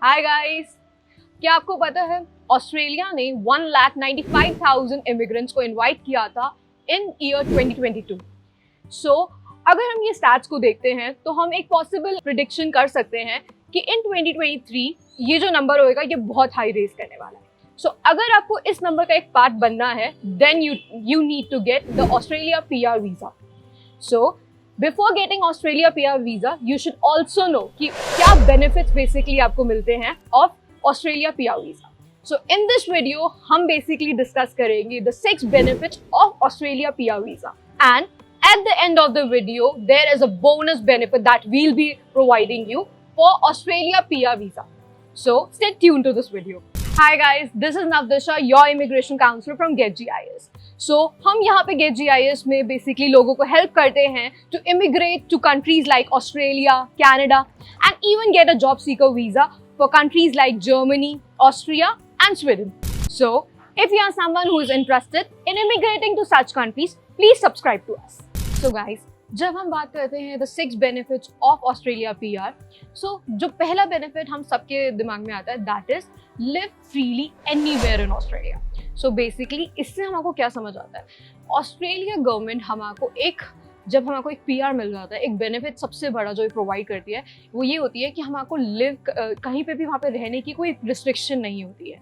Hi guys, क्या आपको पता है ऑस्ट्रेलिया ने 1,95,000 इमिग्रेंट्स को इनवाइट किया था इन ईयर 2022। सो अगर हम ये स्टैट्स को देखते हैं तो हम एक पॉसिबल प्रिडिक्शन कर सकते हैं कि इन 2023 ये जो नंबर होएगा ये बहुत हाई रेस करने वाला है। सो अगर आपको इस नंबर का एक पार्ट बनना है then you need to get the Australia PR visa. So before getting Australia PR visa you should also know कि क्या बेनिफिट्स बेसिकली आपको मिलते हैं of Australia PR visa. So in this video हम बेसिकली डिस्कस करेंगे the 6 benefits of Australia PR visa and at the end of the video there is a bonus benefit that we'll be providing you for Australia PR visa. So stay tuned to this video. Hi guys, this is Navdisha, your immigration counselor from GetGIS. So हम यहाँ पे GetGIS में basically लोगों को help करते हैं to immigrate to countries like Australia, Canada and even get a job seeker visa for countries like Germany, Austria and Sweden. So if you are someone who is interested in immigrating to such countries, please subscribe to us. So guys, जब हम बात करते हैं the 6 benefits of Australia PR, so जो पहला benefit हम सबके दिमाग में आता है that is live freely anywhere in Australia. So basically इससे हमको क्या समझ आता है, ऑस्ट्रेलिया गवर्नमेंट हमको जब हमको एक PR मिल जाता है, एक बेनिफिट सबसे बड़ा जो प्रोवाइड करती है वो ये होती है कि हमको लिव कहीं पे भी वहाँ पे रहने की कोई रिस्ट्रिक्शन नहीं होती है।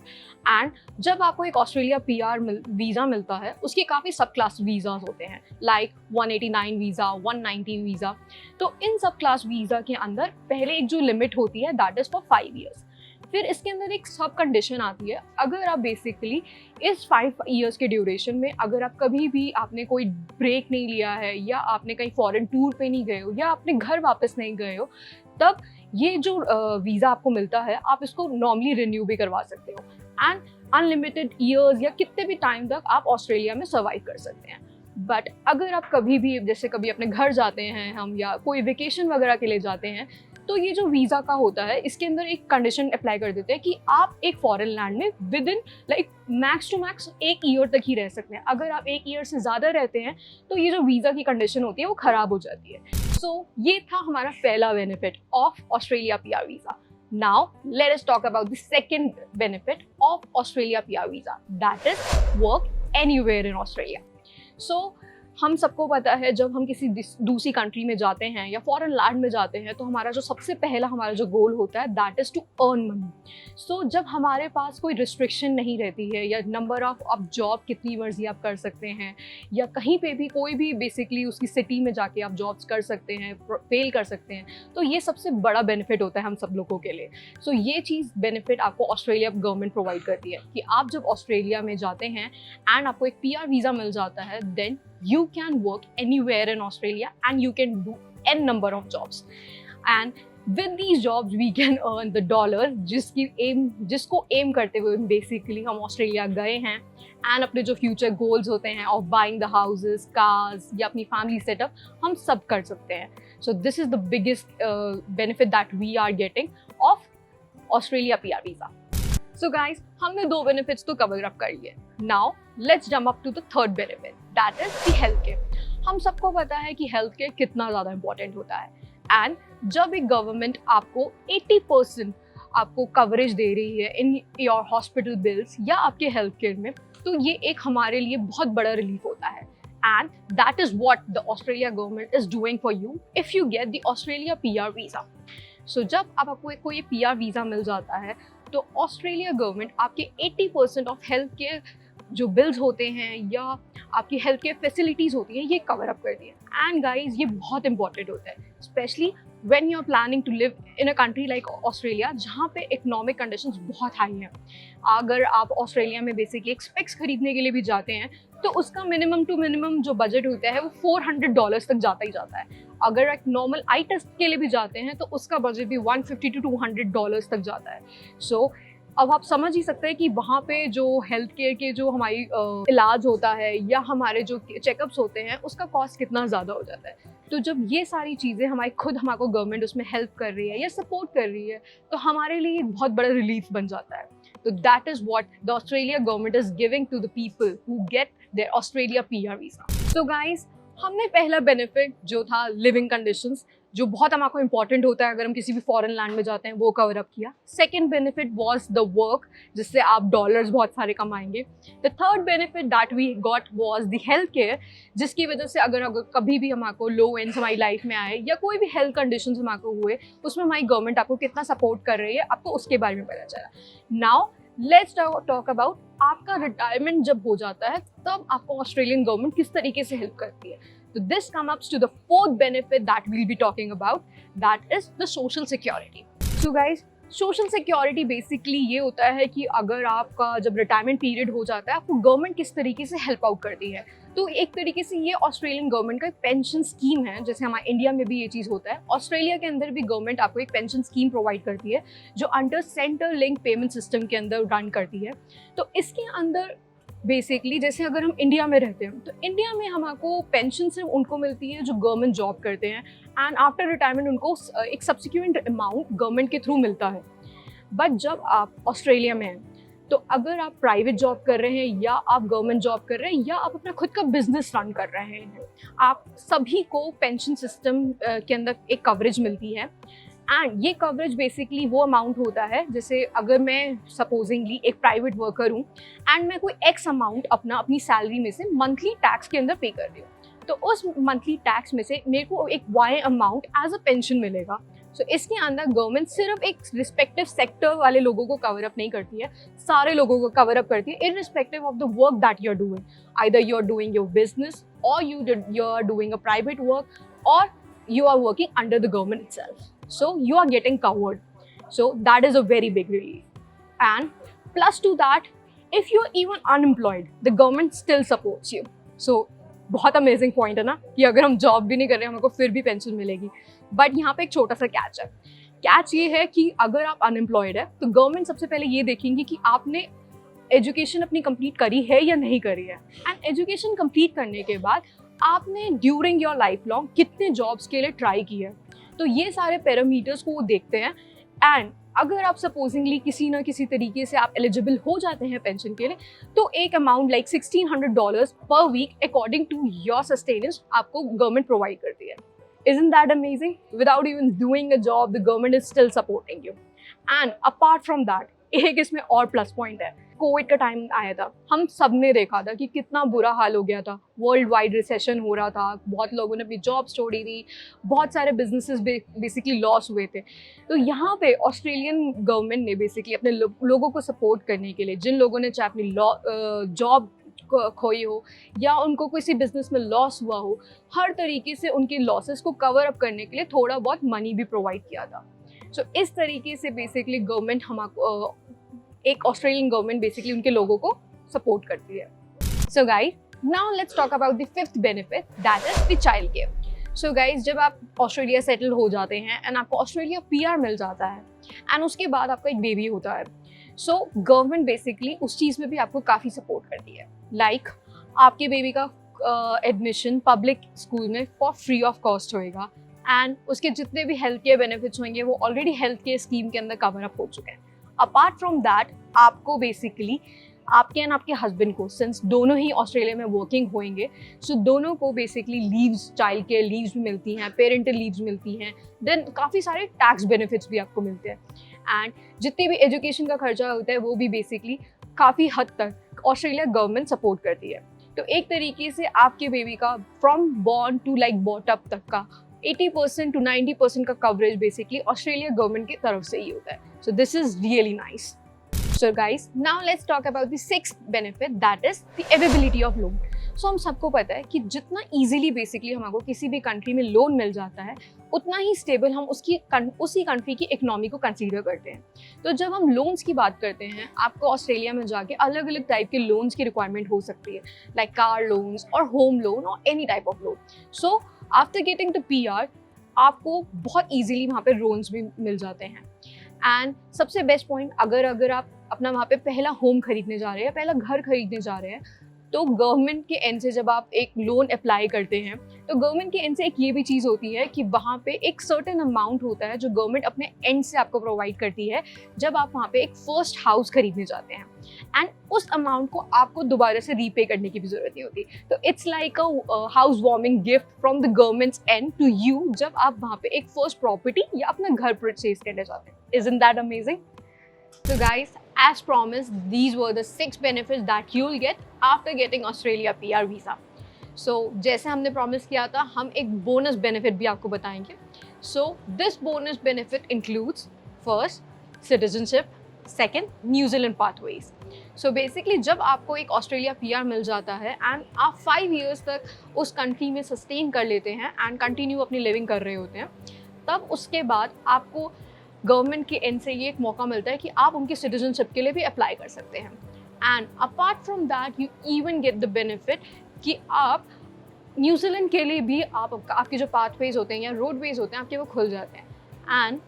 एंड जब आपको एक ऑस्ट्रेलिया PR वीज़ा मिलता है उसके काफ़ी सब क्लास वीज़ाज होते हैं लाइक 189 वीज़ा, 190 वीज़ा। तो इन सब क्लास वीज़ा के अंदर पहले एक जो लिमिट होती है दैट इज़ फॉर 5 ईयर्स। फिर इसके अंदर एक सब कंडीशन आती है, अगर आप बेसिकली इस 5 ईयर्स के ड्यूरेशन में अगर आप कभी भी आपने कोई ब्रेक नहीं लिया है या आपने कहीं फॉरेन टूर पे नहीं गए हो या अपने घर वापस नहीं गए हो, तब ये जो वीज़ा आपको मिलता है आप इसको नॉर्मली रिन्यू भी करवा सकते हो एंड अनलिमिटेड ईयर्स या कितने भी टाइम तक आप ऑस्ट्रेलिया में सर्वाइव कर सकते हैं। बट अगर आप कभी भी जैसे कभी अपने घर जाते हैं हम या कोई वेकेशन वगैरह के लिए जाते हैं तो ये जो वीज़ा का होता है इसके अंदर एक कंडीशन अप्लाई कर देते हैं कि आप एक फॉरेन लैंड में within like max to max 1 year तक ही रह सकते हैं। अगर आप 1 ईयर से ज़्यादा रहते हैं तो ये जो वीज़ा की कंडीशन होती है वो ख़राब हो जाती है। सो ये था हमारा पहला benefit of Australia PR visa. Now let us talk about the second benefit of Australia PR visa, that is work anywhere in Australia. So हम सबको पता है जब हम किसी दूसरी कंट्री में जाते हैं या फॉरेन लैंड में जाते हैं तो हमारा जो सबसे पहला हमारा जो गोल होता है that is to earn money. So जब हमारे पास कोई रिस्ट्रिक्शन नहीं रहती है या नंबर ऑफ आप जॉब कितनी मर्जी आप कर सकते हैं या कहीं पे भी कोई भी बेसिकली उसकी सिटी में जाके आप जॉब्स कर सकते हैं, फेल कर सकते हैं, तो ये सबसे बड़ा बेनिफिट होता है हम सब लोगों के लिए। सो ये चीज़ बेनिफिट आपको ऑस्ट्रेलिया गवर्नमेंट प्रोवाइड करती है कि आप जब ऑस्ट्रेलिया में जाते हैं एंड आपको एक PR वीज़ा मिल जाता है then you can work anywhere in Australia and you can do n number of jobs and with these jobs we can earn the dollar जिसको aim करते हुए basically हम ऑस्ट्रेलिया गए हैं and अपने जो future goals होते हैं of buying the houses, cars या अपनी family setup हम सब कर सकते हैं। So this is the biggest benefit that we are getting of Australia PR visa. So guys, हमने 2 बेनिफिट्स तो कवर अप कर लिए। Now let's jump up to the third benefit, that is the health care. हम सबको पता है कि health care कितना ज़्यादा इंपॉर्टेंट होता है एंड जब एक गवर्नमेंट आपको 80% आपको कवरेज दे रही है इन योर हॉस्पिटल बिल्स या आपके हेल्थ केयर में, तो ये एक हमारे लिए बहुत बड़ा रिलीफ होता है and that is what the Australia government is doing for you if you get the Australia PR visa. So जब आपको कोई PR वीज़ा मिल जाता है तो ऑस्ट्रेलिया गवर्नमेंट आपके 80% ऑफ हेल्थ केयर जो बिल्स होते हैं या आपकी हेल्थ केयर फैसिलिटीज़ होती हैं ये कवर अप करती है। एंड गाइज ये बहुत इंपॉर्टेंट होता है specially when you are planning to live in a country like Australia जहाँ पे इकोनॉमिक कंडीशंस बहुत हाई हैं। अगर आप ऑस्ट्रेलिया में बेसिकली एक स्पेक्स खरीदने के लिए भी जाते हैं तो उसका मिनिमम टू मिनिमम जो बजट होता है वो $400 तक जाता ही जाता है। अगर एक नॉर्मल आई टेस्ट के लिए भी जाते हैं तो उसका बजट भी $150 to $200 तक जाता है। सो अब आप समझ ही सकते हैं कि वहाँ पे जो हेल्थ केयर के जो हमारी इलाज होता है या हमारे जो चेकअप्स होते हैं उसका कॉस्ट कितना ज़्यादा हो जाता है। तो जब ये सारी चीज़ें हमको गवर्नमेंट उसमें हेल्प कर रही है या सपोर्ट कर रही है तो हमारे लिए एक बहुत बड़ा रिलीफ बन जाता है। तो that is what the Australia government is giving to the people who get their Australia PR visa. So guys, हमने पहला बेनिफिट जो था लिविंग कंडीशंस जो बहुत हमको इंपॉर्टेंट होता है अगर हम किसी भी फॉरेन लैंड में जाते हैं, वो कवर अप किया। Second benefit was the work, जिससे आप डॉलर्स बहुत सारे कमाएंगे। The third benefit that we got was the health care, जिसकी वजह से अगर कभी भी हमको लो एंड्स हमारी लाइफ में आए या कोई भी हेल्थ कंडीशन हमको हुए, उसमें हमारी गवर्नमेंट आपको कितना सपोर्ट कर रही है, आपको उसके बारे में पता चला। नाउ लेट्स टॉक अबाउट आपका रिटायरमेंट जब हो जाता है तब आपको ऑस्ट्रेलियन गवर्नमेंट किस तरीके से हेल्प करती है। तो this come ups to the fourth benefit that will be talking about, that is the social security. So guys, social security basically ये होता है कि अगर आपका जब रिटायरमेंट पीरियड हो जाता है, आपको गवर्नमेंट किस तरीके से हेल्प आउट करती है। तो एक तरीके से ये ऑस्ट्रेलियन गवर्नमेंट का एक पेंशन स्कीम है, जैसे हमारे इंडिया में भी ये चीज़ होता है। ऑस्ट्रेलिया के अंदर भी गवर्नमेंट आपको एक पेंशन स्कीम प्रोवाइड करती है, जो under centre link payment system के अंदर रन करती है। तो इसके अंदर बेसिकली जैसे अगर हम इंडिया में रहते हैं, तो इंडिया में हमको पेंशन सिर्फ उनको मिलती है जो गवर्नमेंट जॉब करते हैं, एंड आफ्टर रिटायरमेंट उनको एक सब्सिक्वेंट अमाउंट गवर्नमेंट के थ्रू मिलता है। बट जब आप ऑस्ट्रेलिया में हैं, तो अगर आप प्राइवेट जॉब कर रहे हैं या आप गवर्नमेंट जॉब कर रहे हैं या आप अपना खुद का बिजनेस रन कर रहे हैं, आप सभी को पेंशन सिस्टम के अंदर एक कवरेज मिलती है। एंड ये कवरेज बेसिकली वो अमाउंट होता है, जैसे अगर मैं सपोजिंगली एक प्राइवेट वर्कर हूँ एंड मैं कोई एक्स अमाउंट अपनी सैलरी में से मंथली टैक्स के अंदर पे कर रही हूँ, तो उस मंथली टैक्स में से मेरे को एक Y amount as a pension मिलेगा। सो इसके अंदर गवर्नमेंट सिर्फ एक रिस्पेक्टिव सेक्टर वाले लोगों को कवर अप नहीं करती है, सारे लोगों को कवर अप करती है, irrespective of the work that you are doing. Either you are doing your business or you are doing a private work or you are working under the government itself, so you are getting covered. So that is a very big relief. And plus to that, if you are even unemployed, the government still supports you. So बहुत amazing point है ना कि अगर हम job भी नहीं कर रहे हैं, हमको फिर भी पेंशन मिलेगी। बट यहाँ पे एक छोटा सा कैच है। कैच ये है कि अगर आप अनएम्प्लॉयड है, तो गवर्नमेंट सबसे पहले ये देखेंगी कि आपने एजुकेशन अपनी कंप्लीट करी है या नहीं करी है। एंड एजुकेशन कंप्लीट करने के बाद आपने ड्यूरिंग योर लाइफ लॉन्ग कितने जॉब्स के लिए ट्राई किया है, तो ये सारे पैरामीटर्स को वो देखते हैं। एंड अगर आप सपोजिंगली किसी ना किसी तरीके से आप एलिजिबल हो जाते हैं पेंशन के लिए, तो एक amount like $1600 per week according to your sustenance आपको गवर्नमेंट प्रोवाइड करती है। Isn't that amazing? Without even doing a job, the government is still supporting you. And apart from that, एक इसमें और प्लस पॉइंट है। कोविड का time आया था, हम सब ने देखा था कि कितना बुरा हाल हो गया था, वर्ल्ड वाइड रिसेशन हो रहा था, बहुत लोगों ने अपनी जॉब्स छोड़ी थी, बहुत सारे बिजनेसेस बेसिकली लॉस हुए थे। तो यहाँ पे ऑस्ट्रेलियन गवर्नमेंट ने बेसिकली अपने लोगों को सपोर्ट करने के लिए, जिन लोगों ने चाहे अपनी जॉब खोई हो या उनको किसी बिजनेस में लॉस हुआ हो, हर तरीके से उनके लॉसेस को कवर अप करने के लिए थोड़ा बहुत मनी भी प्रोवाइड किया था। सो इस तरीके से बेसिकली गवर्नमेंट हमको एक ऑस्ट्रेलियन गवर्नमेंट बेसिकली उनके लोगों को सपोर्ट करती है। So guys, now let's talk about the fifth benefit, that is the child care. So guys, जब आप ऑस्ट्रेलिया सेटल हो जाते हैं एंड आपको ऑस्ट्रेलिया पीआर मिल जाता है एंड उसके बाद आपका एक बेबी होता है, सो गवर्नमेंट बेसिकली उस चीज़ में भी आपको काफ़ी सपोर्ट करती है। लाइक आपके बेबी का एडमिशन पब्लिक स्कूल में फॉर फ्री ऑफ कॉस्ट होएगा एंड उसके जितने भी हेल्थ केयर बेनिफिट्स होंगे वो ऑलरेडी हेल्थ केयर स्कीम के अंदर कवर अप हो चुके हैं। अपार्ट फ्रॉम दैट, आपको बेसिकली आपके एंड आपके हस्बैंड को, सिंस दोनों ही ऑस्ट्रेलिया में वर्किंग होंगे, सो दोनों को basically leaves, child care leaves भी मिलती हैं, पेरेंटल लीव्स मिलती हैं, देन काफ़ी सारे टैक्स बेनिफिट्स भी आपको मिलते हैं। एंड जितनी भी एजुकेशन का खर्चा होता है वो भी बेसिकली काफ़ी हद तक ऑस्ट्रेलिया गवर्नमेंट सपोर्ट करती है। तो एक तरीके से आपके बेबी का फ्रॉम बॉर्न टू लाइक बॉटअप तक का 80% to 90% का कवरेज बेसिकली ऑस्ट्रेलिया गवर्नमेंट की तरफ से ही होता है। So this is really nice. So guys, now let's talk about the sixth benefit, that is the availability of loan. So हम सबको पता है कि जितना easily basically हमको किसी भी कंट्री में लोन मिल जाता है, उतना ही स्टेबल हम उसी कंट्री की इकोनॉमी को कंसीडर करते हैं। तो जब हम लोन्स की बात करते हैं, आपको ऑस्ट्रेलिया में जाके अलग अलग टाइप के लोन्स की रिक्वायरमेंट हो सकती है, लाइक कार लोन्स और होम लोन और any type of loan. So after getting the PR, आपको बहुत ईजिली वहाँ पे लोन्स भी मिल जाते हैं। एंड सबसे बेस्ट पॉइंट, अगर आप अपना वहाँ पे पहला होम खरीदने जा रहे हैं, पहला घर खरीदने जा रहे हैं, तो गवर्नमेंट के एंड से जब आप एक लोन अप्लाई करते हैं तो गवर्नमेंट के एंड से एक ये भी चीज़ होती है कि वहाँ पे एक सर्टेन अमाउंट होता है जो गवर्नमेंट अपने एंड से आपको प्रोवाइड करती है जब आप वहाँ पे एक फर्स्ट हाउस खरीदने जाते हैं, एंड उस अमाउंट को आपको दोबारा से रीपे करने की भी ज़रूरत नहीं होती। तो it's like a house warming gift from the governments and to you जब आप वहाँ पे एक फर्स्ट प्रॉपर्टी या अपना घर परचेज करने जाते हैं। Isn't that amazing? So guys, as promised, these were the 6 benefits that you'll get after getting Australia PR visa. So जैसे हमने प्रॉमिस किया था, हम एक बोनस बेनिफिट भी आपको बताएंगे। So this bonus benefit includes first citizenship, second New Zealand pathways. So basically जब आपको एक ऑस्ट्रेलिया PR मिल जाता है एंड आप 5 years तक उस कंट्री में सस्टेन कर लेते हैं एंड कंटिन्यू अपनी लिविंग कर रहे होते हैं, तब उसके बाद आपको गवर्नमेंट के एंड से ये एक मौका मिलता है कि आप उनकी सिटीजनशिप के लिए भी अप्लाई कर सकते हैं। And apart from that you even get the benefit कि आप न्यूजीलैंड के लिए भी आपके जो पाथवेज होते हैं या रोडवेज होते हैं आपके वो खुल जाते हैं। एंड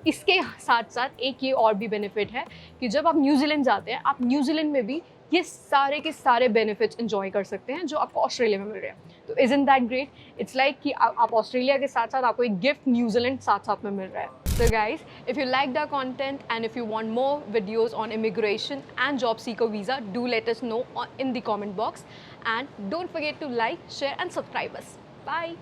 इसके साथ साथ एक ये और भी बेनिफिट है कि जब आप न्यूजीलैंड जाते हैं आप न्यूजीलैंड में भी ये सारे के सारे बेनिफिट्स एंजॉय कर सकते हैं जो आपको ऑस्ट्रेलिया में मिल रहे हैं। तो isn't that great? It's like कि आप ऑस्ट्रेलिया के साथ साथ आपको एक गिफ्ट न्यूजीलैंड साथ साथ में मिल रहा है। So guys, if you like the content and if you want more videos on immigration and job seeker visa, do let us know in the comment box, and don't forget to like, share and subscribe us. Bye.